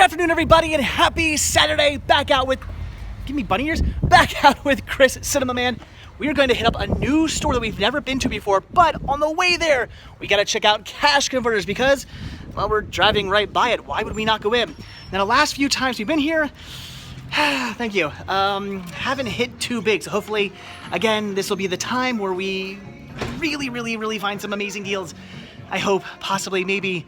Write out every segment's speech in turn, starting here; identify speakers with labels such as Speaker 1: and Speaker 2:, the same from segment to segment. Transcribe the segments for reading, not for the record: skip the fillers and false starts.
Speaker 1: afternoon, everybody, and happy Saturday. Back out with, give me bunny ears, back out with Chris, Cinema Man. We are going to hit up a new store that we've never been to before, but on the way there, we got to check out Cash Converters because, well, we're driving right by it. Why would we not go in? Now, the last few times we've been here, thank you, haven't hit too big. So hopefully, again, this will be the time where we really find some amazing deals. I hope, possibly, maybe,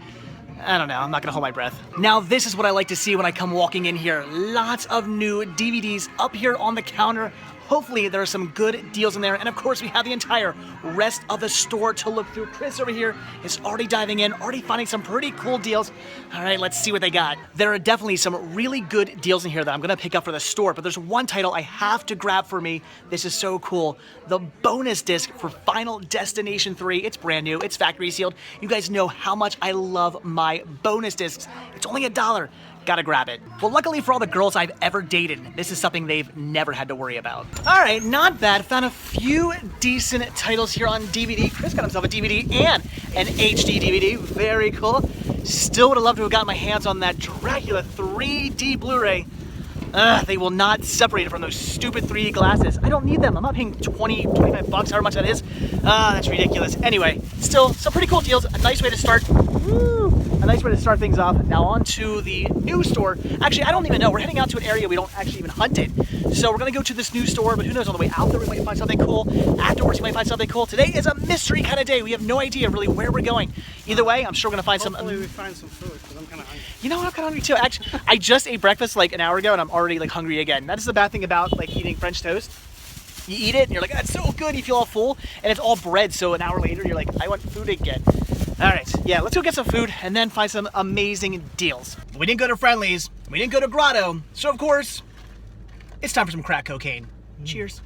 Speaker 1: I don't know, I'm not gonna hold my breath. Now, this is what I like to see when I come walking in here. Lots of new DVDs up here on the counter. Hopefully there are some good deals in there. And of course, we have the entire rest of the store to look through. Chris over here is already diving in, already finding some pretty cool deals. All right, let's see what they got. There are definitely some really good deals in here that I'm gonna pick up for the store, but there's one title I have to grab for me. This is so cool. The bonus disc for Final Destination 3. It's brand new, it's factory sealed. You guys know how much I love my bonus discs. It's only $1. Gotta grab it. Well, luckily for all the girls I've ever dated, this is something they've never had to worry about. All right, not bad. Found a few decent titles here on DVD. Chris got himself a DVD and an HD DVD. Very cool. Still would have loved to have gotten my hands on that Dracula 3D Blu-ray. They will not separate it from those stupid 3D glasses. I don't need them. I'm not paying 20, 25 bucks, however much that is. That's ridiculous. Anyway, still some pretty cool deals. A nice way to start. A nice way to start things off. Now on to the new store. Actually, I don't even know. We're heading out to an area we don't actually even hunt it. So we're gonna go to this new store, but who knows, on the way out there we might find something cool. Afterwards we might find something cool. Today is a mystery kind of day. We have no idea really where we're going. Either way, I'm sure we're gonna find
Speaker 2: Hopefully we find some food, because I'm kind of hungry.
Speaker 1: You know what, I'm kind of hungry too. Actually, I just ate breakfast like an hour ago and I'm already like hungry again. That is the bad thing about like eating French toast. You eat it and you're like, that's so good, you feel all full, and it's all bread, so an hour later you're like, I want food again. All right, yeah, let's go get some food and then find some amazing deals. We didn't go to Friendly's, we didn't go to Grotto, so of course, it's time for some crack cocaine. Cheers.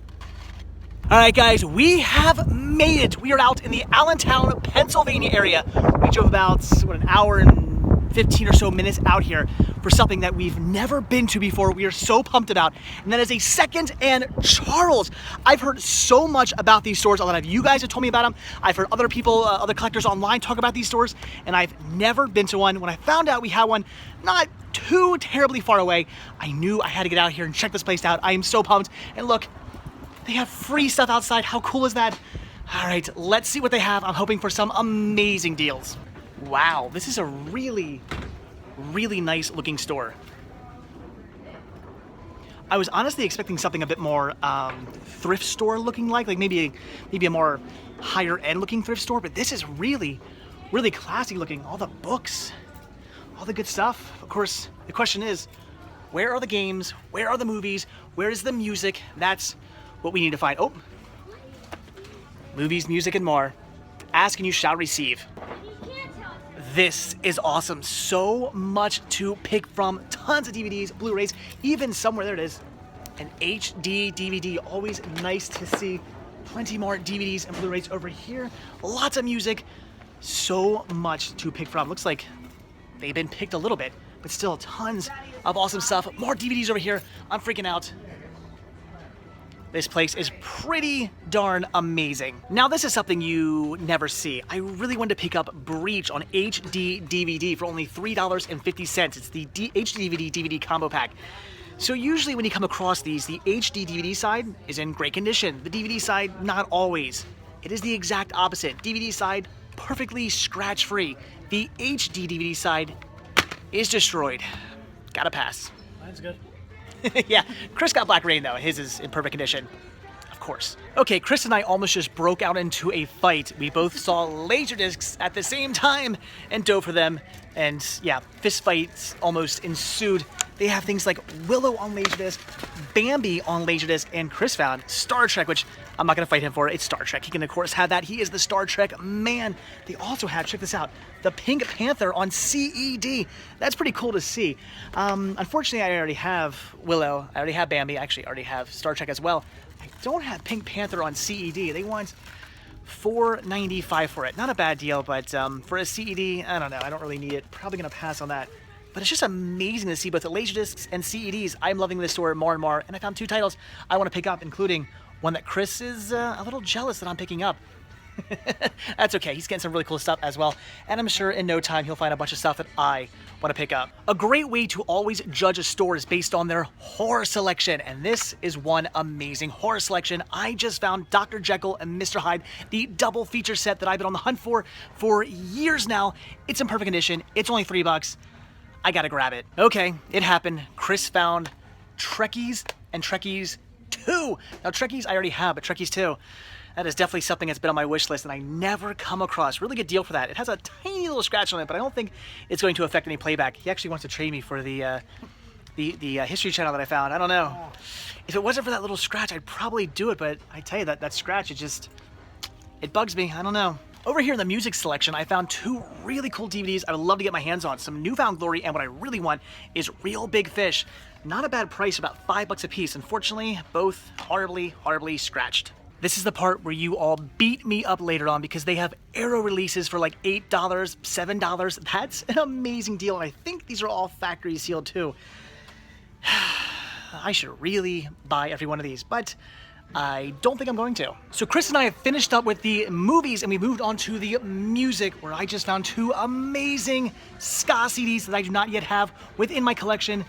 Speaker 1: All right, guys, we have made it. We are out in the Allentown, Pennsylvania area. We drove about, an hour and 15 or so minutes out here for something that we've never been to before. We are so pumped about, and that is a Second and Charles. I've heard so much about these stores. A lot of you guys have told me about them. I've heard other people, other collectors online talk about these stores, and I've never been to one. When I found out we had one not too terribly far away, I knew I had to get out here and check this place out. I am so pumped, and look, they have free stuff outside. How cool is that? All right, let's see what they have. I'm hoping for some amazing deals. Wow, this is a really nice looking store. I was honestly expecting something a bit more thrift store looking like maybe a more higher end looking thrift store, but this is really classy looking. All the books, all the good stuff. Of course, the question is, where are the games? Where are the movies? Where is the music? That's what we need to find. Oh, movies, music, and more. Ask and you shall receive. This is awesome. So much to pick from. Tons of DVDs, Blu-rays, even somewhere, there it is, an HD DVD. Always nice to see. Plenty more DVDs and Blu-rays over here. Lots of music. So much to pick from. Looks like they've been picked a little bit, but still tons of awesome stuff. More DVDs over here. I'm freaking out. This place is pretty darn amazing. Now, this is something you never see. I really wanted to pick up Breach on HD DVD for only $3.50. It's the HD DVD combo pack. So usually when you come across these, the HD DVD side is in great condition. The DVD side, not always. It is the exact opposite. DVD side, perfectly scratch-free. The HD DVD side is destroyed. Gotta pass.
Speaker 2: Mine's good.
Speaker 1: Yeah, Chris got Black Rain though. His is in perfect condition. Of course. Okay, Chris and I almost just broke out into a fight. We both saw Laserdiscs at the same time and dove for them. And yeah, fist fights almost ensued. They have things like Willow on Laserdisc, Bambi on Laserdisc, and Chris found Star Trek, which I'm not gonna fight him for. It's Star Trek. He can of course have that. He is the Star Trek man. They also have, check this out, the Pink Panther on CED. That's pretty cool to see. Unfortunately, I already have Willow. I already have Bambi. I actually already have Star Trek as well. I don't have Pink Panther on CED. They want $4.95 for it. Not a bad deal, but for a CED, I don't know. I don't really need it. Probably gonna pass on that. But it's just amazing to see both the Laserdiscs and CEDs. I'm loving this store more and more, and I found two titles I want to pick up, including one that Chris is a little jealous that I'm picking up. That's okay, he's getting some really cool stuff as well, and I'm sure in no time he'll find a bunch of stuff that I want to pick up. A great way to always judge a store is based on their horror selection, and this is one amazing horror selection. I just found Dr. Jekyll and Mr. Hyde, the double feature set that I've been on the hunt for years now. It's in perfect condition, it's only $3. I gotta grab it. Okay, it happened. Chris found Trekkies and Trekkies 2. Now Trekkies I already have, but Trekkies 2, that is definitely something that's been on my wish list and I never come across. Really good deal for that. It has a tiny little scratch on it, but I don't think it's going to affect any playback. He actually wants to trade me for the History Channel that I found. I don't know. If it wasn't for that little scratch, I'd probably do it, but I tell you, that scratch, it bugs me. I don't know. Over here in the music selection, I found 2 really cool DVDs I would love to get my hands on. Some Newfound Glory, and what I really want is Real Big Fish. Not a bad price, about $5 a piece. Unfortunately, both horribly, horribly scratched. This is the part where you all beat me up later on because they have Arrow releases for like $8, $7. That's an amazing deal, and I think these are all factory sealed too. I should really buy every one of these, but I don't think I'm going to. So Chris and I have finished up with the movies and we moved on to the music, where I just found 2 amazing ska CDs that I do not yet have within my collection.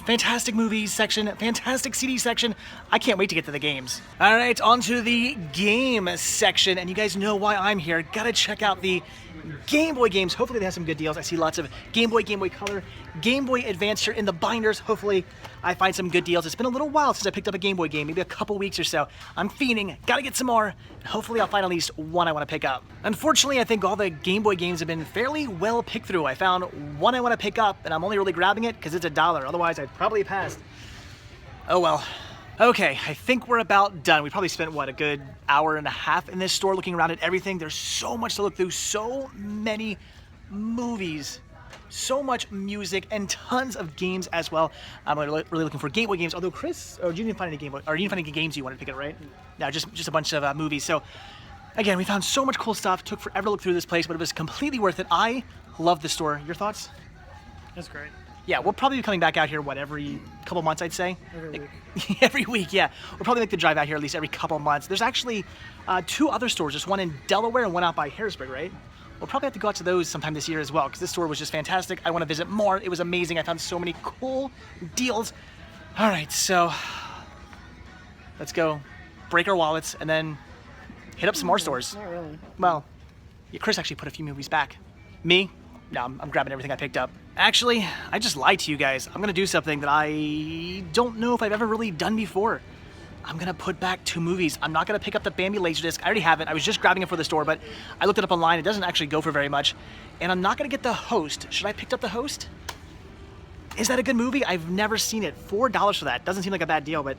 Speaker 1: Fantastic movies section, fantastic CD section. I can't wait to get to the games. All right, on to the game section, and you guys know why I'm here. Gotta check out the Game Boy games. Hopefully they have some good deals. I see lots of Game Boy Color, Game Boy Advance here in the binders. Hopefully I find some good deals. It's been a little while since I picked up a Game Boy game, maybe a couple weeks or so. I'm fiending, gotta get some more. Hopefully I'll find at least one I want to pick up. Unfortunately, I think all the Game Boy games have been fairly well picked through. I found one I want to pick up, and I'm only really grabbing it because it's $1. Otherwise, I'd probably passed. Oh well. Okay, I think we're about done. We probably spent, what, a good hour and a half in this store looking around at everything. There's so much to look through, so many movies, so much music, and tons of games as well. I'm really looking for Game Boy games, although Chris, you didn't find any Game Boy, or you didn't find any games you wanted to pick up, right? No, just a bunch of movies. So again, we found so much cool stuff. Took forever to look through this place, but it was completely worth it. I love the store. Your thoughts?
Speaker 2: That's great.
Speaker 1: Yeah, we'll probably be coming back out here, what, every couple months, I'd say?
Speaker 2: Every week.
Speaker 1: Every week, yeah. We'll probably make the drive out here at least every couple months. There's actually 2 other stores, just one in Delaware and one out by Harrisburg, right? We'll probably have to go out to those sometime this year as well, because this store was just fantastic. I want to visit more. It was amazing. I found so many cool deals. All right, so let's go break our wallets and then hit up some more stores.
Speaker 2: Not really.
Speaker 1: Well, yeah, Chris actually put a few movies back. Me? No, I'm grabbing everything I picked up. Actually, I just lied to you guys. I'm gonna do something that I don't know if I've ever really done before. I'm gonna put back 2 movies. I'm not gonna pick up the Bambi Laserdisc. I already have it. I was just grabbing it for the store, but I looked it up online. It doesn't actually go for very much. And I'm not gonna get the Host. Should I pick up the Host? Is that a good movie? I've never seen it. $4 for that. Doesn't seem like a bad deal, but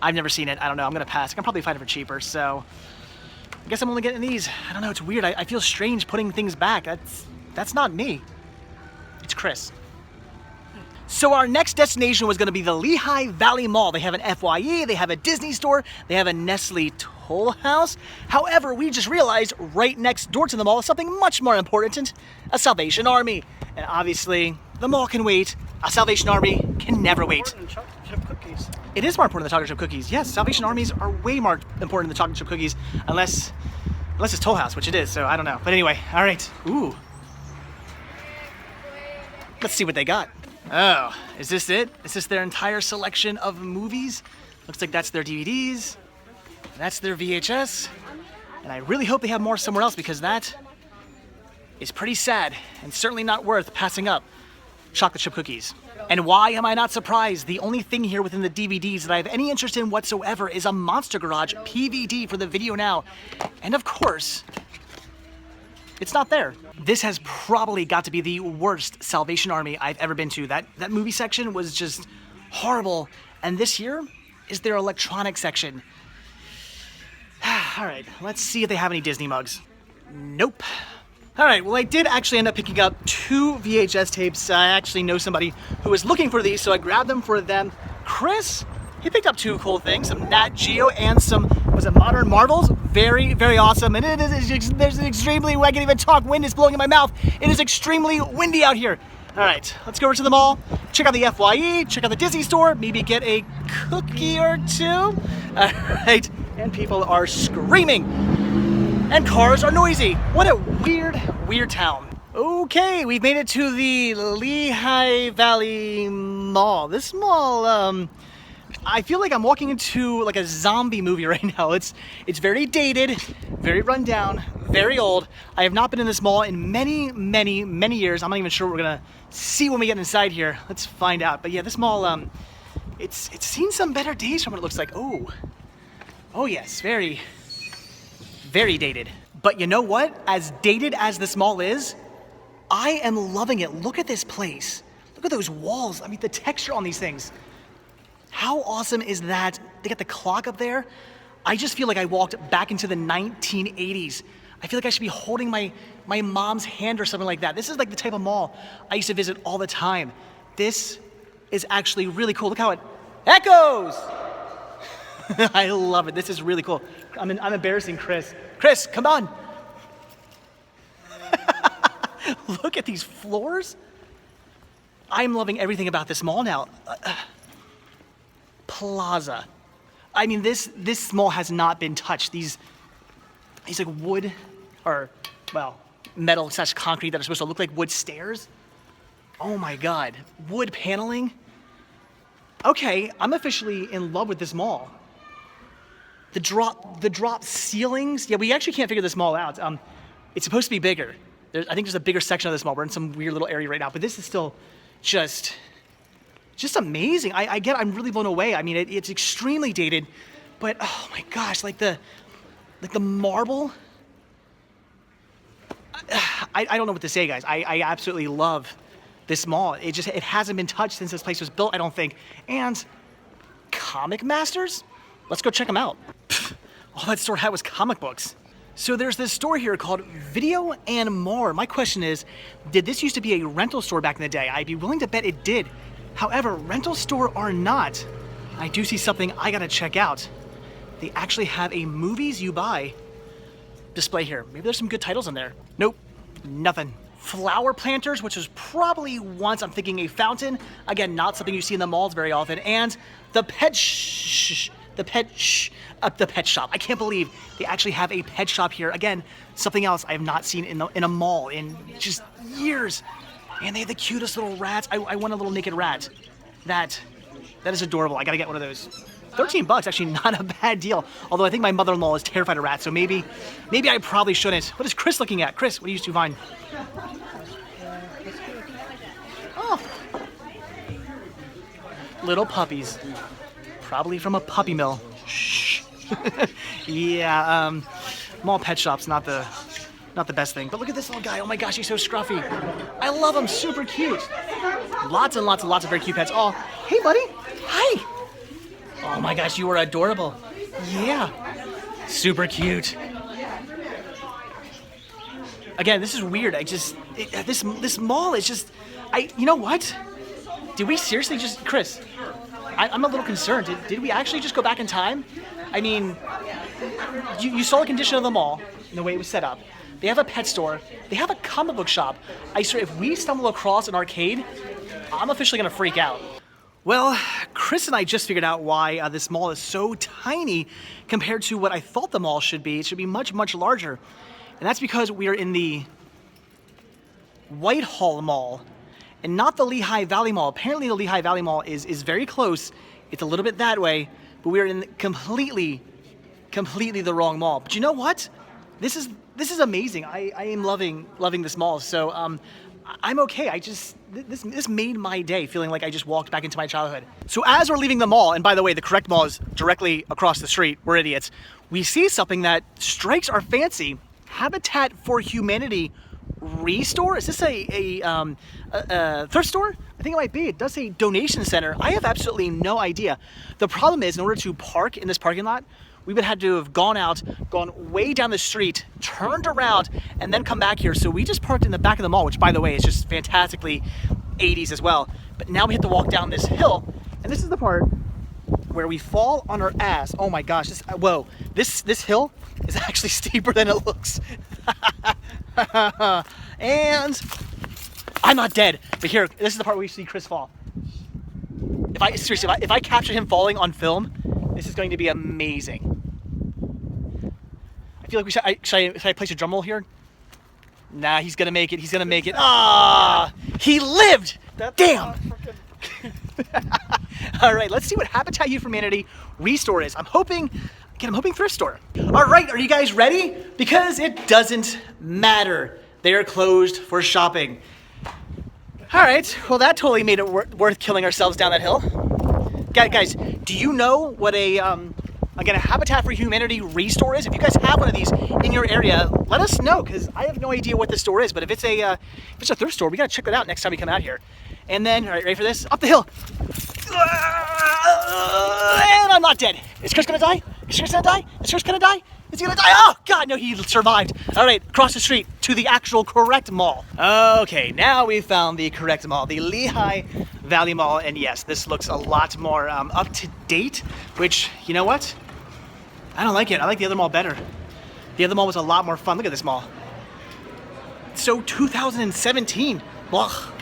Speaker 1: I've never seen it. I don't know. I'm gonna pass. I can probably find it for cheaper, so I guess I'm only getting these. I don't know. It's weird. I feel strange putting things back. That's not me. It's Chris. So our next destination was going to be the Lehigh Valley Mall. They have an FYE, they have a Disney store, they have a Nestle Toll House. However, we just realized right next door to the mall is something much more important, a Salvation Army. And obviously, the mall can wait. A Salvation Army can never wait.
Speaker 2: Chocolate chip cookies.
Speaker 1: It is more important than chocolate chip cookies. Yes, Salvation Armies are way more important than chocolate chip cookies, unless it's Toll House, which it is, so I don't know. But anyway, all right. Ooh. Let's see what they got. Oh, is this it? Is this their entire selection of movies? Looks like that's their DVDs. That's their VHS. And I really hope they have more somewhere else because that is pretty sad and certainly not worth passing up chocolate chip cookies. And why am I not surprised? The only thing here within the DVDs that I have any interest in whatsoever is a Monster Garage PVD for the Video Now. And of course, it's not there. This has probably got to be the worst Salvation Army I've ever been to. That movie section was just horrible. And this here is their electronic section. All right, let's see if they have any Disney mugs. Nope. All right, well, I did actually end up picking up 2 VHS tapes. I actually know somebody who was looking for these, so I grabbed them for them. Chris, he picked up 2 cool things, some Nat Geo and some, was it Modern Marvels? Very, very awesome. And there's an extremely, I can't even talk, wind is blowing in my mouth. It is extremely windy out here. All right, let's go over to the mall, check out the FYE, check out the Disney store, maybe get a cookie or 2. All right, and people are screaming. And cars are noisy. What a weird town. Okay, we've made it to the Lehigh Valley Mall. This mall, I feel like I'm walking into like a zombie movie right now. It's very dated, very run down, very old. I have not been in this mall in many years. I'm not even sure what we're gonna see when we get inside here. Let's find out. But yeah, this mall, it's seen some better days from what it looks like. Oh yes, very dated. But you know what? As dated as this mall is, I am loving it. Look at this place. Look at those walls. I mean, the texture on these things. How awesome is that? They got the clock up there. I just feel like I walked back into the 1980s. I feel like I should be holding my mom's hand or something like that. This is like the type of mall I used to visit all the time. This is actually really cool. Look how it echoes. I love it. This is really cool. I'm embarrassing Chris. Chris, come on. Look at these floors. I'm loving everything about this mall now. Plaza. I mean, this mall has not been touched. These like wood, or well, metal / concrete that are supposed to look like wood stairs. Oh my God, wood paneling. Okay, I'm officially in love with this mall. The drop ceilings. Yeah, we actually can't figure this mall out. It's supposed to be bigger. I think there's a bigger section of this mall. We're in some weird little area right now, but this is still just amazing. I'm really blown away. I mean, it's extremely dated, but oh my gosh, like the marble. I don't know what to say, guys. I absolutely love this mall. It hasn't been touched since this place was built, I don't think. And Comic Masters? Let's go check them out. All that store had was comic books. So there's this store here called Video and More. My question is, did this used to be a rental store back in the day? I'd be willing to bet it did. However, rental store or not, I do see something I gotta check out. They actually have a movies you buy display here. Maybe there's some good titles in there. Nope, nothing. Flower planters, which was probably once, I'm thinking, a fountain. Again, not something you see in the malls very often. And the pet shop. I can't believe they actually have a pet shop here. Again, something else I have not seen in a mall in just years. And they have the cutest little rats. I want a little naked rat. That is adorable. I gotta get one of those. $13, actually not a bad deal. Although I think my mother-in-law is terrified of rats, so maybe I probably shouldn't. What is Chris looking at? Chris, what do you used to find? Oh. Little puppies. Probably from a puppy mill. Shh. Yeah, mall pet shop's not the best thing. But look at this little guy. Oh my gosh, he's so scruffy. I love him. Super cute. Lots and lots of very cute pets. Oh, hey, buddy. Hi. Oh my gosh, you are adorable. Yeah. Super cute. Again, this is weird. This mall is just, you know what? Did we seriously just, Chris, I'm a little concerned. Did we actually just go back in time? I mean, you saw the condition of the mall and the way it was set up. They have a pet store. They have a comic book shop. I swear, if we stumble across an arcade, I'm officially gonna freak out. Well, Chris and I just figured out why this mall is so tiny compared to what I thought the mall should be. It should be much larger. And that's because we are in the Whitehall Mall and not the Lehigh Valley Mall. Apparently the Lehigh Valley Mall is very close. It's a little bit that way, but we are in completely the wrong mall. But you know what? This is amazing. I am loving this mall. So I'm okay. This made my day, feeling like I just walked back into my childhood. So as we're leaving the mall, and by the way, the correct mall is directly across the street. We're idiots. We see something that strikes our fancy. Habitat for Humanity Restore? Is this a thrift store? I think it might be. It does say donation center. I have absolutely no idea. The problem is, in order to park in this parking lot, we would have to have gone way down the street, turned around, and then come back here. So we just parked in the back of the mall, which, by the way, is just fantastically 80s as well. But now we have to walk down this hill, and this is the part where we fall on our ass. Oh my gosh, this hill is actually steeper than it looks. And I'm not dead, but here, this is the part where you see Chris fall. If I capture him falling on film, this is going to be amazing. I feel like should I place a drum roll here? Nah, he's gonna make it. He's gonna make it. Ah, he lived. Damn. All right, let's see what Habitat for Humanity Restore is. I'm hoping thrift store. All right, are you guys ready? Because it doesn't matter. They are closed for shopping. All right, well that totally made it worth killing ourselves down that hill. Guys, do you know what again, a Habitat for Humanity Restore is? If you guys have one of these in your area, let us know, because I have no idea what this store is. But if it's a thrift store, we gotta check that out next time we come out here. And then, all right, ready for this? Up the hill. And I'm not dead. Is Chris gonna die? Is Chris gonna die? Is Chris gonna die? Is he gonna die? Oh God, no, he survived. All right, across the street to the actual correct mall. Okay, now we found the correct mall, the Lehigh Valley Mall. And yes, this looks a lot more up to date, which, you know what? I don't like it. I like the other mall better. The other mall was a lot more fun. Look at this mall. So 2017. Ugh.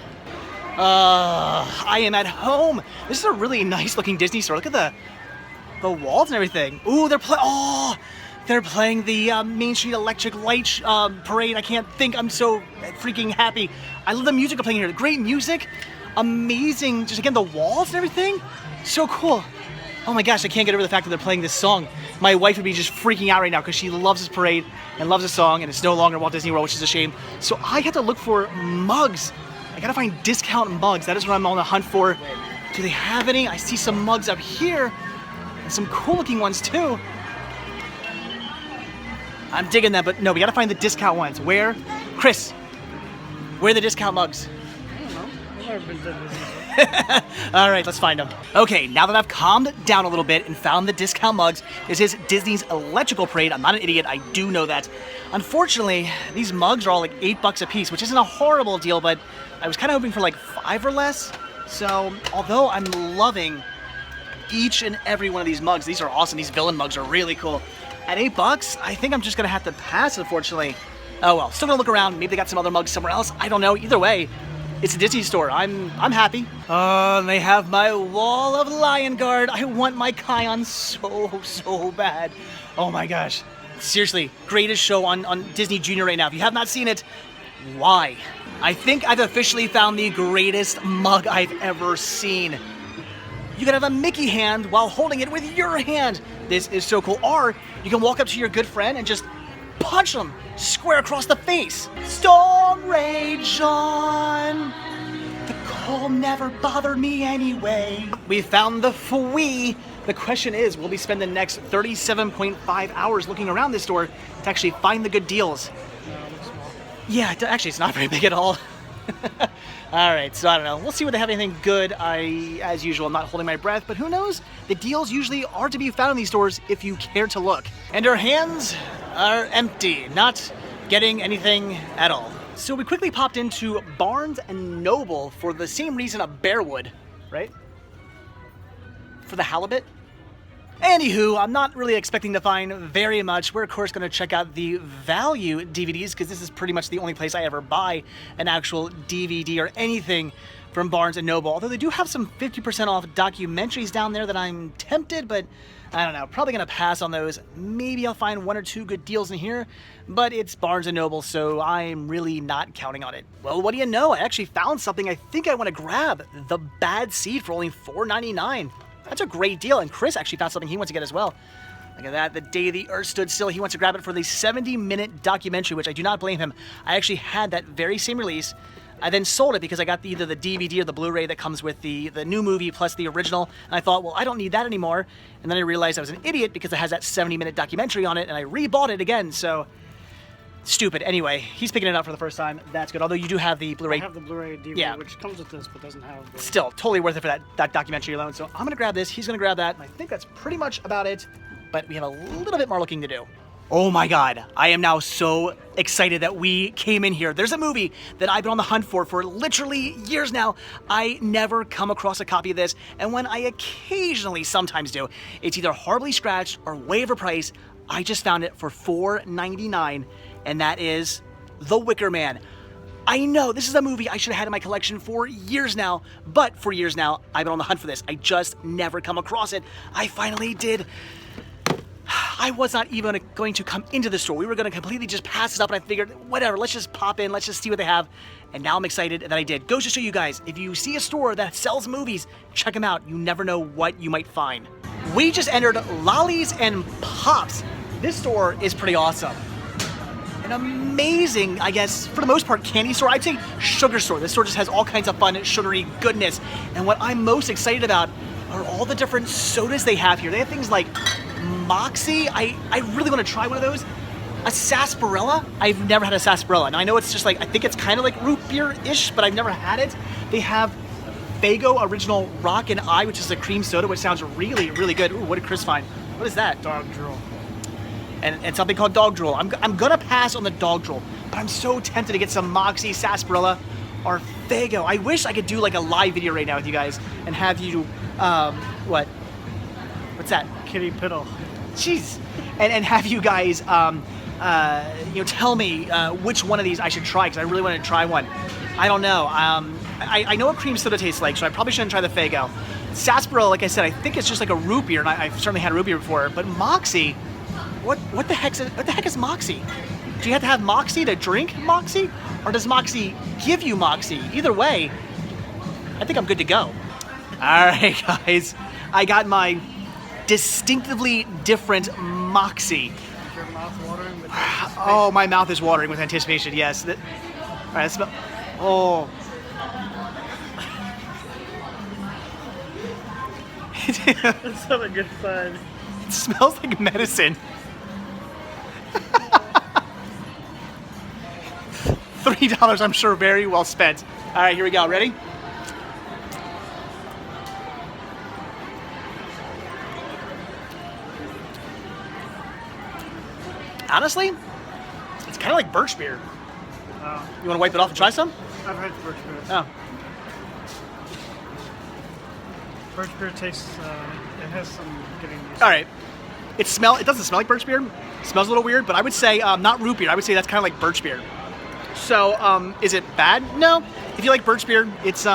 Speaker 1: I am at home. This is a really nice looking Disney store. Look at the walls and everything. Ooh, they're playing the Main Street Electric Light Parade. I can't think. I'm so freaking happy. I love the music they're playing here. Great music. Amazing. Just again, the walls and everything. So cool. Oh my gosh, I can't get over the fact that they're playing this song. My wife would be just freaking out right now because she loves this parade and loves this song, and it's no longer Walt Disney World, which is a shame. So I have to look for mugs. I gotta find discount mugs. That is what I'm on the hunt for. Do they have any? I see some mugs up here and some cool looking ones too. I'm digging that, but no, we gotta find the discount ones. Where? Chris, where are the discount mugs?
Speaker 2: I don't know. I've never been to Disney.
Speaker 1: All right, let's find them. Okay, now that I've calmed down a little bit and found the discount mugs, this is Disney's Electrical Parade. I'm not an idiot, I do know that. Unfortunately, these mugs are all like $8 a piece, which isn't a horrible deal, but I was kind of hoping for like 5 or less. So, although I'm loving each and every one of these mugs, these are awesome. These villain mugs are really cool. At $8, I think I'm just gonna have to pass, unfortunately. Oh well, still gonna look around. Maybe they got some other mugs somewhere else. I don't know. Either way, it's a Disney store. I'm happy. Oh, and they have my Wall of Lion Guard. I want my Kion so bad. Oh my gosh. Seriously, greatest show on Disney Junior right now. If you have not seen it, why? I think I've officially found the greatest mug I've ever seen. You can have a Mickey hand while holding it with your hand. This is so cool. Or you can walk up to your good friend and just punch them square across the face. Storm rage on. The cold never bothered me anyway. We found the Fwee. The question is, will we spend the next 37.5 hours looking around this store to actually find the good deals?
Speaker 2: No, it looks small.
Speaker 1: Yeah, actually, it's not very big at all. All right, so I don't know. We'll see if they have anything good. As usual, I'm not holding my breath, but who knows? The deals usually are to be found in these stores if you care to look. And our hands are empty, not getting anything at all. So we quickly popped into Barnes & Noble for the same reason a bear would, right? For the halibut. Anywho, I'm not really expecting to find very much. We're of course going to check out the value DVDs because this is pretty much the only place I ever buy an actual DVD or anything from Barnes & Noble. Although they do have some 50% off documentaries down there that I'm tempted, but I don't know. Probably going to pass on those. Maybe I'll find 1 or 2 good deals in here, but it's Barnes & Noble, so I'm really not counting on it. Well, what do you know? I actually found something I think I want to grab. The Bad Seed for only $4.99. That's a great deal, and Chris actually found something he wants to get as well. Look at that, The Day the Earth Stood Still. He wants to grab it for the 70-minute documentary, which I do not blame him. I actually had that very same release. I then sold it because I got either the DVD or the Blu-ray that comes with the new movie plus the original, and I thought, well, I don't need that anymore. And then I realized I was an idiot because it has that 70-minute documentary on it, and I rebought it again, so stupid. Anyway, he's picking it up for the first time. That's good. Although you do have the Blu-ray.
Speaker 2: I have the Blu-ray DVD,
Speaker 1: Yeah.
Speaker 2: which comes with this, but doesn't have the...
Speaker 1: Still, totally worth it for that documentary alone. So I'm going to grab this. He's going to grab that. And I think that's pretty much about it. But we have a little bit more looking to do. Oh my God. I am now so excited that we came in here. There's a movie that I've been on the hunt for literally years now. I never come across a copy of this. And when I occasionally sometimes do, it's either horribly scratched or way overpriced. I just found it for $4.99. And that is The Wicker Man. I know, this is a movie I should have had in my collection for years now, but for years now, I've been on the hunt for this. I just never come across it. I finally did. I was not even going to come into the store. We were going to completely just pass this up, and I figured, whatever, let's just pop in, let's just see what they have. And now I'm excited that I did. Goes to show you guys, if you see a store that sells movies, check them out. You never know what you might find. We just entered Lollies and Pops. This store is pretty awesome. An amazing, I guess, for the most part, candy store. I'd say sugar store. This store just has all kinds of fun, sugary goodness. And what I'm most excited about are all the different sodas they have here. They have things like Moxie. I really want to try one of those. A sarsaparilla. I've never had a sarsaparilla. Now I know it's just like, I think it's kind of like root beer-ish, but I've never had it. They have Faygo Original Rock and I, which is a cream soda, which sounds really, really good. Ooh, what did Chris find? What is that?
Speaker 2: Dog drool.
Speaker 1: And something called dog drool. I'm gonna pass on the dog drool, but I'm so tempted to get some Moxie, sarsaparilla, or Faygo. I wish I could do like a live video right now with you guys and have you, what? What's that?
Speaker 2: Kitty Piddle.
Speaker 1: Jeez. And have you guys, tell me which one of these I should try, because I really want to try one. I don't know. I know what cream soda tastes like, so I probably shouldn't try the Faygo. Sarsaparilla, like I said, I think it's just like a root beer, and I've certainly had a root beer before. But Moxie, what the heck is Moxie? Do you have to have Moxie to drink Moxie, or does Moxie give you Moxie? Either way, I think I'm good to go. All right, guys, I got my distinctively different Moxie.
Speaker 2: Is your mouth watering with
Speaker 1: Oh, my mouth is watering with anticipation. Yes. All right, smell. Oh.
Speaker 2: That's not a good sign.
Speaker 1: It smells like medicine. $3, I'm sure, very well spent. All right, here we go. Ready? Honestly, it's kind of like birch beer. You want to wipe it off and try some?
Speaker 2: I've had birch beer.
Speaker 1: Oh.
Speaker 2: Birch beer tastes, it has some getting used.
Speaker 1: All right. It doesn't smell like birch beer. It smells a little weird, but I would say not root beer. I would say that's kind of like birch beer. So, is it bad? No. If you like birch beer, it's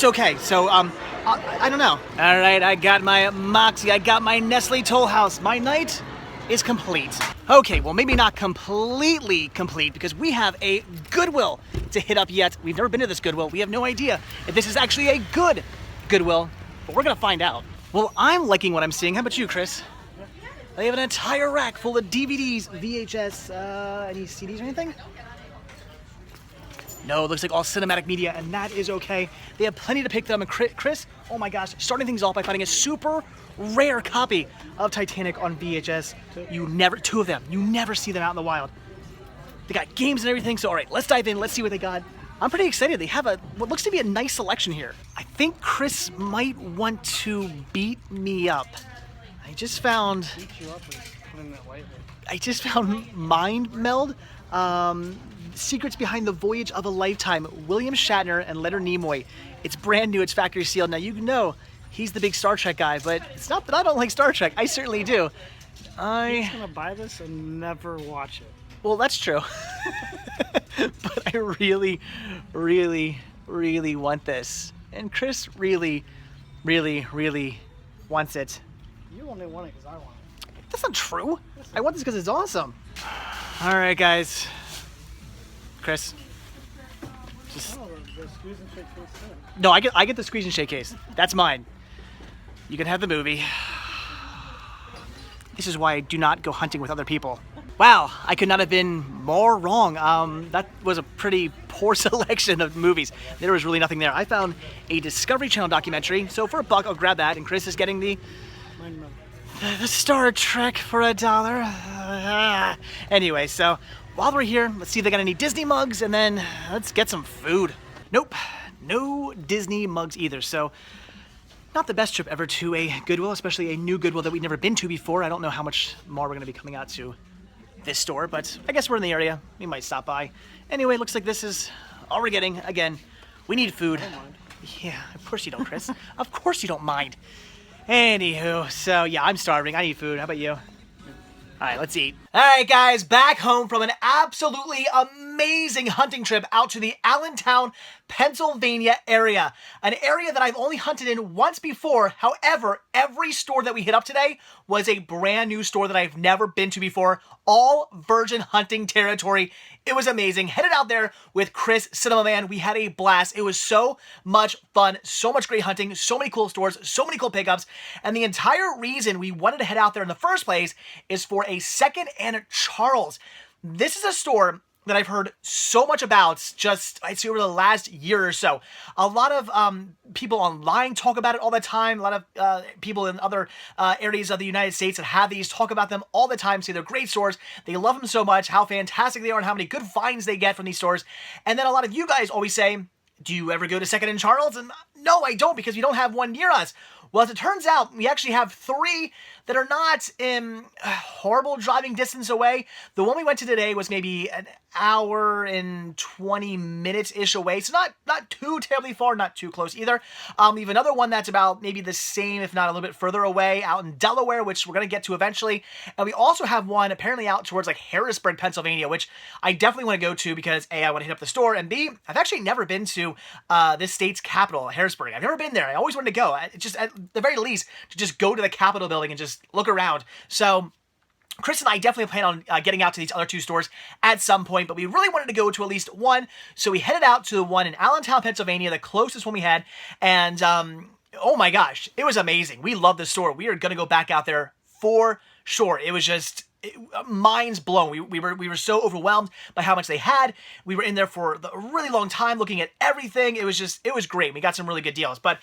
Speaker 1: okay. So, I don't know. All right, I got my Moxie. I got my Nestle Toll House. My night is complete. Okay, well, maybe not completely complete, because we have a Goodwill to hit up yet. We've never been to this Goodwill. We have no idea if this is actually a good Goodwill, but we're gonna find out. Well, I'm liking what I'm seeing. How about you, Chris? They have an entire rack full of DVDs, VHS, any CDs or anything? No, it looks like all cinematic media, and that is okay. They have plenty to pick them. And Chris, oh my gosh, starting things off by finding a super rare copy of Titanic on VHS. Two of them. You never see them out in the wild. They got games and everything, so all right, let's dive in. Let's see what they got. I'm pretty excited. They have what looks to be a nice selection here. I think Chris might want to beat me up. I just found...
Speaker 2: Beat you up and put in that lightly.
Speaker 1: I just found Mind Meld. Secrets Behind the Voyage of a Lifetime, William Shatner and Leonard Nimoy. It's brand new, it's factory sealed. Now you know he's the big Star Trek guy, but it's not that I don't like Star Trek. I certainly do.
Speaker 2: He's gonna buy this and never watch it.
Speaker 1: Well, that's true. But I really, really, really want this. And Chris really, really, really wants it.
Speaker 2: You only want it because I want it.
Speaker 1: That's not true. I want this because it's awesome. All right, guys. Chris. Just...
Speaker 2: Oh, the squeeze and shake case too.
Speaker 1: No, I get the squeeze and shake case. That's mine. You can have the movie. This is why I do not go hunting with other people. Wow, I could not have been more wrong. That was a pretty poor selection of movies. There was really nothing there. I found a Discovery Channel documentary, so for $1, I'll grab that, and Chris is getting the Star Trek for $1. Anyway, so while we're here, let's see if they got any Disney mugs, and then let's get some food. Nope, no Disney mugs either, so not the best trip ever to a Goodwill, especially a new Goodwill that we've never been to before. I don't know how much more we're gonna be coming out to this store, but I guess we're in the area. We might stop by. Anyway, looks like this is all we're getting. Again, we need food.
Speaker 2: I don't mind.
Speaker 1: Yeah, of course you don't, Chris. Of course you don't mind. Anywho, so yeah, I'm starving. I need food. How about you? All right, let's eat. All right, guys, back home from an absolutely amazing hunting trip out to the Allentown, Pennsylvania area. An area that I've only hunted in once before. However, every store that we hit up today was a brand new store that I've never been to before. All virgin hunting territory. It was amazing. Headed out there with Chris, Cinema Man. We had a blast. It was so much fun, so much great hunting, so many cool stores, so many cool pickups. And the entire reason we wanted to head out there in the first place is for a second and Charles. This is a store that I've heard so much about just, I'd say, over the last year or so. A lot of people online talk about it all the time. A lot of people in other areas of the United States that have these talk about them all the time, say they're great stores. They love them so much, how fantastic they are, and how many good finds they get from these stores. And then a lot of you guys always say, do you ever go to Second and Charles? And no, I don't, because we don't have one near us. Well, as it turns out, we actually have 3 that are not in horrible driving distance away. The one we went to today was maybe an hour and 20 minutes-ish away, so not too terribly far, not too close either. We have another one that's about maybe the same, if not a little bit further away, out in Delaware, which we're going to get to eventually. And we also have one apparently out towards like Harrisburg, Pennsylvania, which I definitely want to go to because A, I want to hit up the store, and B, I've actually never been to this state's capital, Harrisburg. I've never been there. I always wanted to go. Just at the very least, to just go to the Capitol building and just look around. So Chris and I definitely plan on getting out to these other 2 stores at some point, but we really wanted to go to at least one. So we headed out to the one in Allentown, Pennsylvania, the closest one we had. And oh my gosh, it was amazing. We love this store. We are going to go back out there for sure. It was just minds blown. We were so overwhelmed by how much they had. We were in there for a really long time looking at everything. It was great. We got some really good deals. But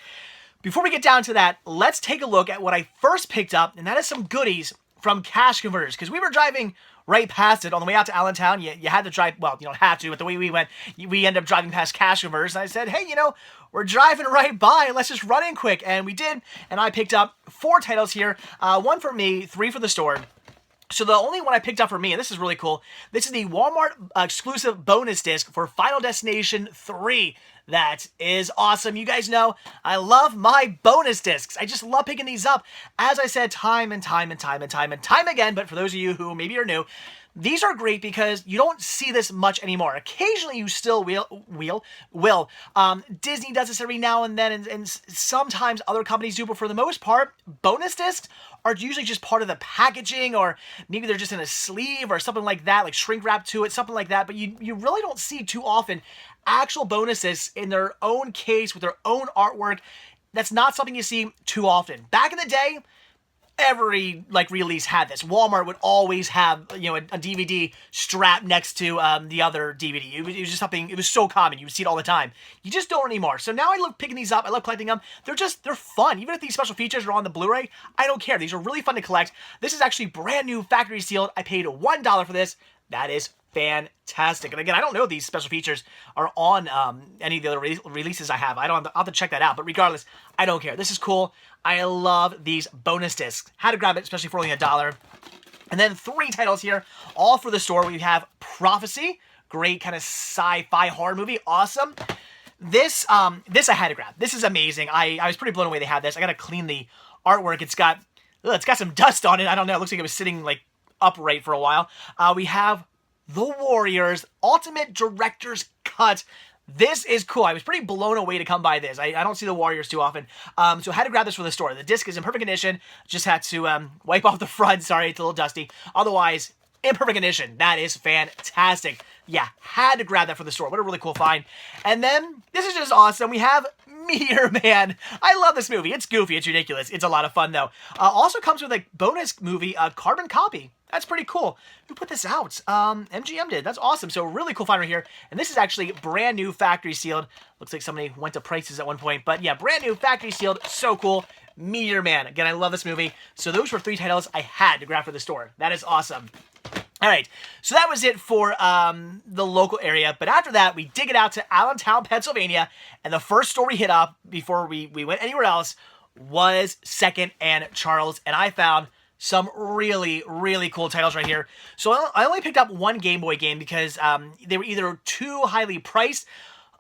Speaker 1: before we get down to that, let's take a look at what I first picked up, and that is some goodies from Cash Converters, because we were driving right past it on the way out to Allentown. You had to drive, well, you don't have to, but the way we went, we ended up driving past Cash Converters, and I said, hey, we're driving right by, let's just run in quick, and we did, and I picked up 4 titles here, 1 for me, 3 for the store. So the only one I picked up for me, and this is really cool, this is the Walmart exclusive bonus disc for Final Destination 3. That is awesome. You guys know I love my bonus discs. I just love picking these up. As I said time and time again, but for those of you who maybe are new, these are great because you don't see this much anymore. Occasionally you still will. Disney does this every now and then, and sometimes other companies do, but for the most part, bonus discs are usually just part of the packaging, or maybe they're just in a sleeve or something like that, like shrink wrap to it, something like that, but you really don't see too often actual bonuses in their own case with their own artwork. That's not something you see too often. Back in the day, every release had this. Walmart would always have a DVD strapped next to the other DVD. It was just something. It was so common. You would see it all the time. You just don't anymore. So now I love picking these up. I love collecting them. They're fun. Even if these special features are on the Blu-ray, I don't care. These are really fun to collect. This is actually brand new, factory sealed. I paid $1 for this. That is fantastic. And again, I don't know if these special features are on any of the other releases I have. I'll have to check that out. But regardless, I don't care. This is cool. I love these bonus discs. Had to grab it, especially for only $1. And then 3 titles here, all for the store. We have Prophecy, great kind of sci-fi horror movie, awesome. This I had to grab. This is amazing. I was pretty blown away they had this. I gotta clean the artwork. It's got some dust on it. I don't know. It looks like it was sitting upright for a while. We have The Warriors Ultimate Director's Cut. This is cool. I was pretty blown away to come by this. I don't see The Warriors too often. So I had to grab this for the store. The disc is in perfect condition. Just had to wipe off the front. Sorry, it's a little dusty. Otherwise, in perfect condition. That is fantastic. Yeah, had to grab that for the store. What a really cool find. And then, this is just awesome. We have Meteor Man. I love this movie. It's goofy. It's ridiculous. It's a lot of fun, though. Also comes with a bonus movie, Carbon Copy. That's pretty cool. Who put this out? MGM did. That's awesome. So really cool find right here. And this is actually brand new, factory sealed. Looks like somebody went to prices at one point. But yeah, brand new, factory sealed. So cool. Meteor Man. Again, I love this movie. So those were 3 titles I had to grab for the store. That is awesome. All right, so that was it for the local area. But after that, we did get out to Allentown, Pennsylvania. And the first store we hit up before we went anywhere else was Second and Charles. And I found some really, really cool titles right here. So I only picked up 1 Game Boy game because they were either too highly priced